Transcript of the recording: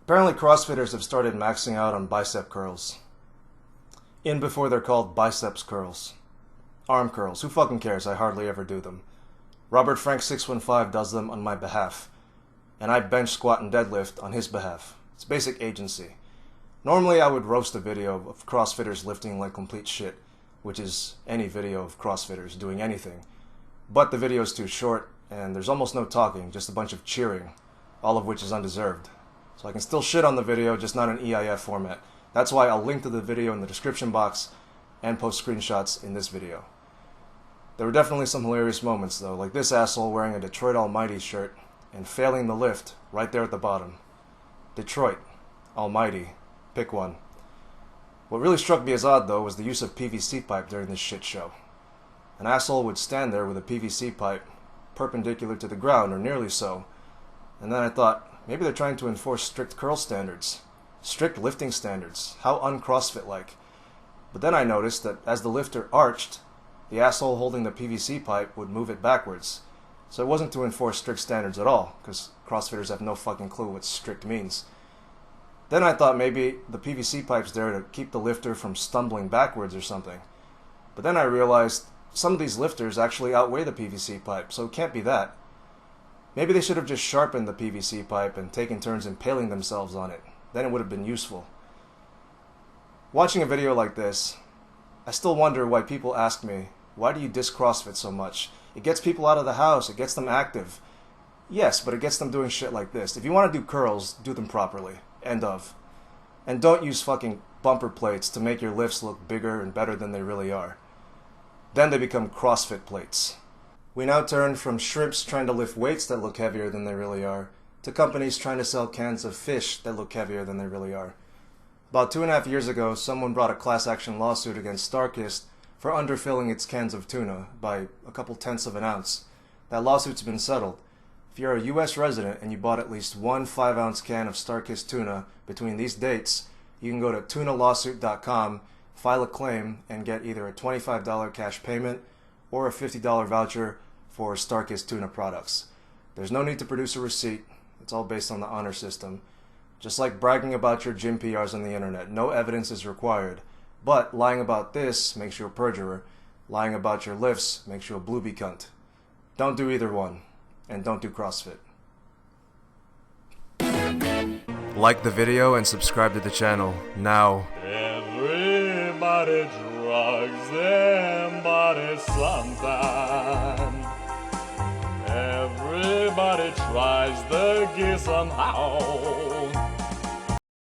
Apparently CrossFitters have started maxing out on bicep curls. In before they're called biceps curls. Arm curls. Who fucking cares? I hardly ever do them. Robert Frank 615 does them on my behalf. And I bench, squat, and deadlift on his behalf. It's basic agency. Normally I would roast a video of CrossFitters lifting like complete shit, which is any video of CrossFitters doing anything. But the video is too short, and there's almost no talking, just a bunch of cheering, all of which is undeserved. So I can still shit on the video, just not in EIF format. That's why I'll link to the video in the description box and post screenshots in this video. There were definitely some hilarious moments though, like this asshole wearing a Detroit Almighty shirt and failing the lift right there at the bottom. Detroit Almighty. Pick one. What really struck me as odd though was the use of PVC pipe during this shit show. An asshole would stand there with a PVC pipe perpendicular to the ground, or nearly so, and then I thought, maybe they're trying to enforce strict curl standards. Strict lifting standards. How un-CrossFit-like. But then I noticed that as the lifter arched, the asshole holding the PVC pipe would move it backwards. So it wasn't to enforce strict standards at all, because CrossFitters have no fucking clue what strict means. Then I thought maybe the PVC pipe's there to keep the lifter from stumbling backwards or something. But then I realized some of these lifters actually outweigh the PVC pipe, so it can't be that. Maybe they should have just sharpened the PVC pipe and taken turns impaling themselves on it. Then it would have been useful. Watching a video like this, I still wonder why people ask me, why do you diss CrossFit so much? It gets people out of the house, it gets them active. Yes, but it gets them doing shit like this. If you want to do curls, do them properly. End of. And don't use fucking bumper plates to make your lifts look bigger and better than they really are. Then they become CrossFit plates. We now turn from shrimps trying to lift weights that look heavier than they really are, to companies trying to sell cans of fish that look heavier than they really are. About 2.5 years ago, someone brought a class action lawsuit against STARKIST for underfilling its cans of tuna by a couple tenths of an ounce. That lawsuit's been settled. If you're a US resident and you bought at least one 5-ounce can of STARKIST tuna between these dates, you can go to tunalawsuit.com, file a claim, and get either a $25 cash payment or a $50 voucher for STARKIST tuna products. There's no need to produce a receipt. It's all based on the honor system. Just like bragging about your gym PRs on the internet, no evidence is required. But lying about this makes you a perjurer. Lying about your lifts makes you a bluebie cunt. Don't do either one. And don't do CrossFit. Like the video and subscribe to the channel now. Everybody drugs them body sometime. Everybody tries the gear somehow.